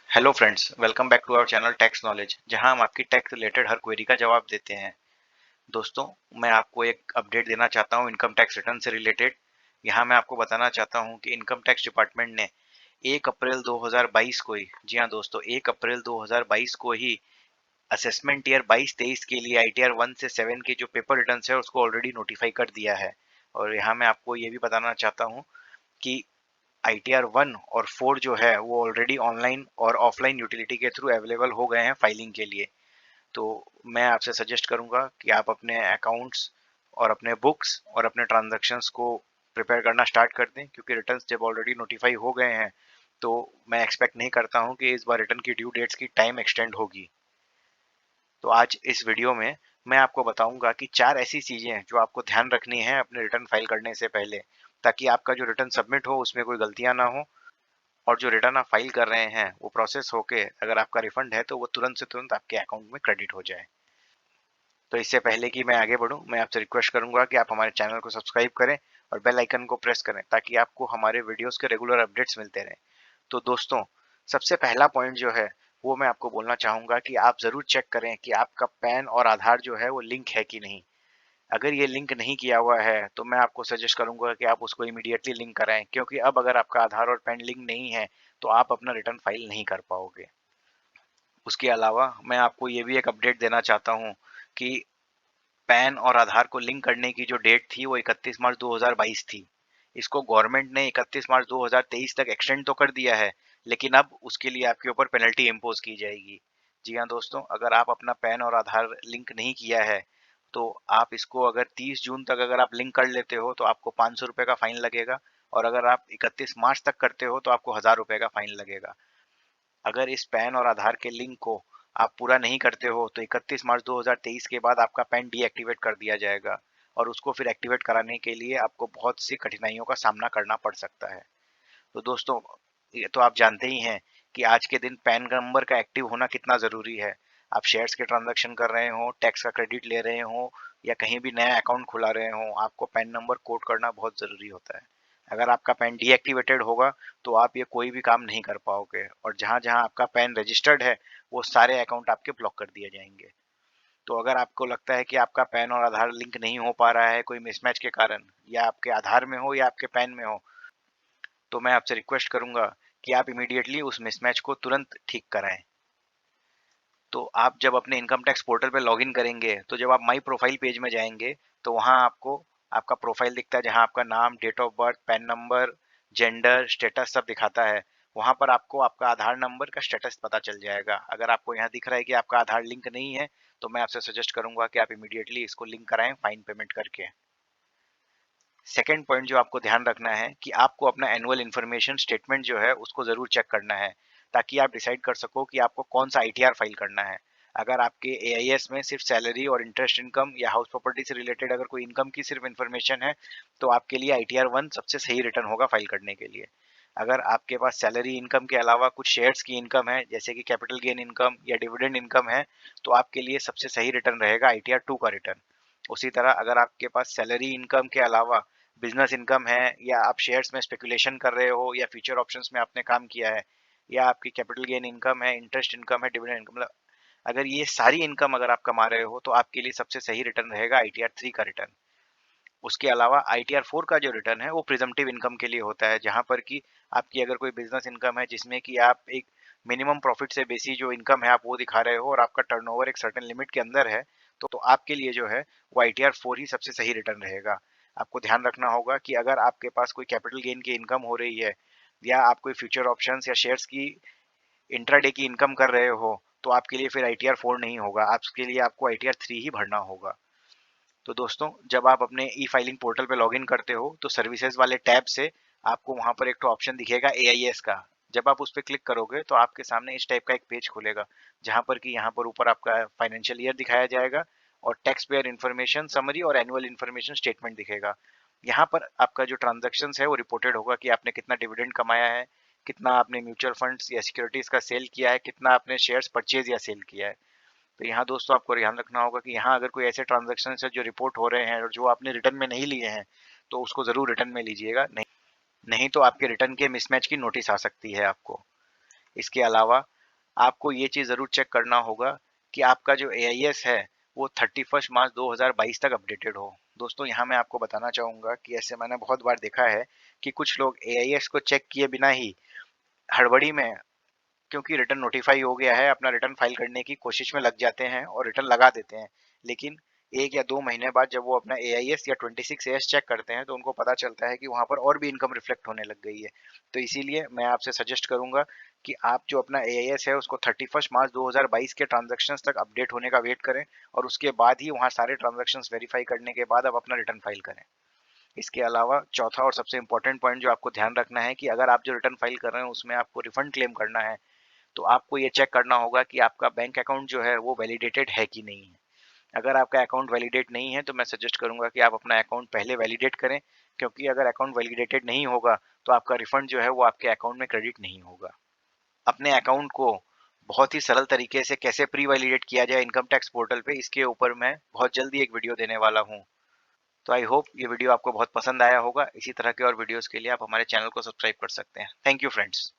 Hello friends, welcome back to our channel tax knowledge, जहां हम आपकी टैक्स रिलेटेड हर query का जवाब देते हैं। दोस्तों, मैं आपको एक अपडेट देना चाहता हूं इनकम टैक्स रिटर्न से रिलेटेड। यहां मैं आपको बताना चाहता हूं कि इनकम टैक्स डिपार्टमेंट ने 1 अप्रैल 2022 को ही, जी हां दोस्तों, 1 अप्रैल 2022 को ही असेसमेंट ईयर 22-23 के लिए आईटीआर 1 से 7 के जो पेपर रिटर्न्स है उसको ऑलरेडी नोटिफाई कर दिया है। और यहाँ मैं आपको ये भी बताना चाहता हूँ कि आईटीआर 1 और 4 जो है वो ऑलरेडी ऑनलाइन और ऑफलाइन यूटिलिटी के थ्रू अवेलेबल हो गए हैं फाइलिंग के लिए। तो मैं आपसे सजेस्ट करूंगा कि आप अपने अकाउंट्स और अपने बुक्स और अपने ट्रांजैक्शंस को प्रिपेयर करना स्टार्ट कर दें, क्योंकि रिटर्न्स जब ऑलरेडी नोटिफाई हो गए हैं तो मैं एक्सपेक्ट नहीं करता हूं कि इस बार रिटर्न की ड्यू डेट्स की टाइम एक्सटेंड होगी। तो आज इस वीडियो में मैं आपको बताऊंगा कि 4 ऐसी चीजें हैं जो आपको ध्यान रखनी है अपने रिटर्न फाइल करने से पहले, ताकि आपका जो रिटर्न सबमिट हो उसमें कोई गलतियां ना हो, और जो रिटर्न आप फाइल कर रहे हैं वो प्रोसेस होके अगर आपका रिफंड है तो वो तुरंत से तुरंत आपके अकाउंट में क्रेडिट हो जाए। तो इससे पहले कि मैं आगे बढ़ूं, मैं आपसे रिक्वेस्ट करूंगा कि आप हमारे चैनल को सब्सक्राइब करें और बेल आइकन को प्रेस करें, ताकि आपको हमारे वीडियोस के रेगुलर अपडेट्स मिलते रहें। तो दोस्तों, सबसे पहला पॉइंट जो है वो मैं आपको बोलना चाहूंगा कि आप जरूर चेक करें कि आपका पैन और आधार जो है वो लिंक है कि नहीं। अगर ये लिंक नहीं किया हुआ है तो मैं आपको सजेस्ट करूंगा कि आप उसको इमीडिएटली लिंक कराएं, क्योंकि अब अगर आपका आधार और पैन लिंक नहीं है तो आप अपना रिटर्न फाइल नहीं कर पाओगे। उसके अलावा मैं आपको ये भी एक अपडेट देना चाहता हूँ कि पैन और आधार को लिंक करने की जो डेट थी वो 31 मार्च 2022 थी। इसको गवर्नमेंट ने 31 मार्च 2023 तक एक्सटेंड तो कर दिया है, लेकिन अब उसके लिए आपके ऊपर पेनल्टी इम्पोज की जाएगी। जी हाँ दोस्तों, अगर आप अपना पैन और आधार लिंक नहीं किया है तो आप इसको अगर 30 जून तक अगर आप लिंक कर लेते हो तो आपको 500 रुपये का फाइन लगेगा, और अगर आप 31 मार्च तक करते हो तो आपको 1000 रुपये का फाइन लगेगा। अगर इस पैन और आधार के लिंक को आप पूरा नहीं करते हो तो 31 मार्च 2023 के बाद आपका पैन डीएक्टिवेट कर दिया जाएगा, और उसको फिर एक्टिवेट कराने के लिए आपको बहुत सी कठिनाइयों का सामना करना पड़ सकता है। तो दोस्तों, ये तो आप जानते ही हैं कि आज के दिन पैन नंबर का एक्टिव होना कितना ज़रूरी है। आप शेयर्स के ट्रांजैक्शन कर रहे हो, टैक्स का क्रेडिट ले रहे हो, या कहीं भी नया अकाउंट खुला रहे हो, आपको पैन नंबर कोड करना बहुत ज़रूरी होता है। अगर आपका पैन डीएक्टिवेटेड होगा तो आप ये कोई भी काम नहीं कर पाओगे, और जहाँ जहाँ आपका पैन रजिस्टर्ड है वो सारे अकाउंट आपके ब्लॉक कर दिए जाएंगे। तो अगर आपको लगता है कि आपका पैन और आधार लिंक नहीं हो पा रहा है कोई मिसमैच के कारण, या आपके आधार में हो या आपके पैन में हो, तो मैं आपसे रिक्वेस्ट करूंगा कि आप इमीडिएटली उस मिसमैच को तुरंत ठीक कराएं। तो आप जब अपने इनकम टैक्स पोर्टल पे लॉगिन करेंगे तो जब आप माई प्रोफाइल पेज में जाएंगे तो वहां आपको आपका प्रोफाइल दिखता है, जहां आपका नाम, date of birth, PAN number, gender, status सब दिखाता है। वहां पर आपको आपका आधार नंबर का स्टेटस पता चल जाएगा। अगर आपको यहाँ दिख रहा है कि आपका आधार लिंक नहीं है तो मैं आपसे सजेस्ट करूंगा कि आप इमीडिएटली इसको लिंक कराएं फाइन पेमेंट करके। सेकेंड पॉइंट जो आपको ध्यान रखना है कि आपको अपना एनुअल इन्फॉर्मेशन स्टेटमेंट जो है उसको ज़रूर चेक करना है, ताकि आप डिसाइड कर सको कि आपको कौन सा आईटीआर फाइल करना है। अगर आपके एआईएस में सिर्फ सैलरी और इंटरेस्ट इनकम या हाउस प्रॉपर्टी से रिलेटेड अगर कोई इनकम की सिर्फ इन्फॉर्मेशन है तो आपके लिए आईटीआर 1 सबसे सही रिटर्न होगा फाइल करने के लिए। अगर आपके पास सैलरी इनकम के अलावा कुछ शेयर्स की इनकम है, जैसे कि कैपिटल गेन इनकम या डिविडेंड इनकम है, तो आपके लिए सबसे सही रिटर्न रहेगा आईटीआर 2 का रिटर्न। उसी तरह अगर आपके पास सैलरी इनकम के अलावा बिजनेस इनकम है, या आप शेयर्स में स्पेकुलेशन कर रहे हो, या फ्यूचर ऑप्शंस में आपने काम किया है, या आपकी कैपिटल गेन इनकम है, इंटरेस्ट इनकम है, डिविडेंड इनकम, मतलब अगर ये सारी इनकम अगर आप कमा रहे हो तो आपके लिए सबसे सही रिटर्न रहेगा आईटीआर 3 का रिटर्न। उसके अलावा आईटीआर 4 का जो रिटर्न है वो प्रिजम्पटिव इनकम के लिए होता है, जहां पर कि आपकी अगर कोई बिजनेस इनकम है जिसमें कि आप एक मिनिमम प्रॉफिट से बेसी जो इनकम है आप वो दिखा रहे हो, और आपका टर्नओवर एक सर्टेन लिमिट के अंदर है, तो आपके लिए जो है वो आईटीआर 4 ही सबसे सही रिटर्न रहेगा। आपको ध्यान रखना होगा कि अगर आपके पास कोई कैपिटल गेन की इनकम हो रही है, या आप कोई फ्यूचर ऑप्शंस या शेयर्स की इंट्राडे की इनकम कर रहे हो, तो आपके लिए फिर आईटीआर 4 नहीं होगा, आपके लिए आपको आईटीआर 3 ही भरना होगा। तो दोस्तों, जब आप अपने ई फाइलिंग पोर्टल पे लॉगिन करते हो तो सर्विसेज वाले टैब से आपको वहां पर एक तो ऑप्शन दिखेगा एआईएस का। जब आप उस पर क्लिक करोगे तो आपके सामने इस टाइप का एक पेज खुलेगा, जहां पर कि यहाँ पर ऊपर आपका फाइनेंशियल ईयर दिखाया जाएगा, और टैक्स पेयर इन्फॉर्मेशन समरी और एनुअल इन्फॉर्मेशन स्टेटमेंट दिखेगा। यहाँ पर आपका जो ट्रांजेक्शन है वो रिपोर्टेड होगा कि आपने कितना डिविडेंड कमाया है, कितना आपने म्यूचुअल फंड्स या सिक्योरिटीज का सेल किया है, कितना आपने शेयर्स परचेज या सेल किया है। तो यहाँ दोस्तों आपको ध्यान रखना होगा कि यहाँ अगर कोई ऐसे ट्रांजेक्शन है जो रिपोर्ट हो रहे हैं और जो आपने रिटर्न में नहीं लिए हैं, तो उसको जरूर रिटर्न में लीजिएगा, नहीं नहीं तो आपके रिटर्न के मिसमैच की नोटिस आ सकती है आपको। इसके अलावा आपको ये चीज़ ज़रूर चेक करना होगा कि आपका जो AIS है वो 31 मार्च 2022 तक अपडेटेड हो। दोस्तों यहाँ मैं आपको बताना चाहूँगा कि ऐसे मैंने बहुत बार देखा है कि कुछ लोग AIS को चेक किए बिना ही हड़बड़ी में, क्योंकि रिटर्न नोटिफाई हो गया है, अपना रिटर्न फाइल करने की कोशिश में लग जाते हैं और रिटर्न लगा देते हैं। लेकिन 1 या 2 महीने बाद जब वो अपना AIS या 26 एएस चेक करते हैं तो उनको पता चलता है कि वहाँ पर और भी इनकम रिफ्लेक्ट होने लग गई है। तो इसीलिए मैं आपसे सजेस्ट करूंगा कि आप जो अपना AIS है उसको 31 मार्च 2022 के ट्रांजैक्शंस तक अपडेट होने का वेट करें और उसके बाद ही वहाँ सारे ट्रांजैक्शंस वेरीफाई करने के बाद आप अपना रिटर्न फाइल करें। इसके अलावा चौथा और सबसे इम्पोर्टेंट पॉइंट जो आपको ध्यान रखना है कि अगर आप जो रिटर्न फाइल कर रहे हैं उसमें आपको रिफंड क्लेम करना है तो आपको ये चेक करना होगा कि आपका बैंक अकाउंट जो है वो वैलिडेटेड है कि नहीं है। अगर आपका अकाउंट वैलिडेट नहीं है तो मैं सजेस्ट करूंगा कि आप अपना अकाउंट पहले वैलिडेट करें, क्योंकि अगर अकाउंट वैलिडेटेड नहीं होगा तो आपका रिफंड जो है वो आपके अकाउंट में क्रेडिट नहीं होगा। अपने अकाउंट को बहुत ही सरल तरीके से कैसे प्री वैलिडेट किया जाए इनकम टैक्स पोर्टल पे, इसके ऊपर मैं बहुत जल्दी एक वीडियो देने वाला हूँ। तो आई होप ये वीडियो आपको बहुत पसंद आया होगा। इसी तरह के और वीडियोस के लिए आप हमारे चैनल को सब्सक्राइब कर सकते हैं। Thank you friends.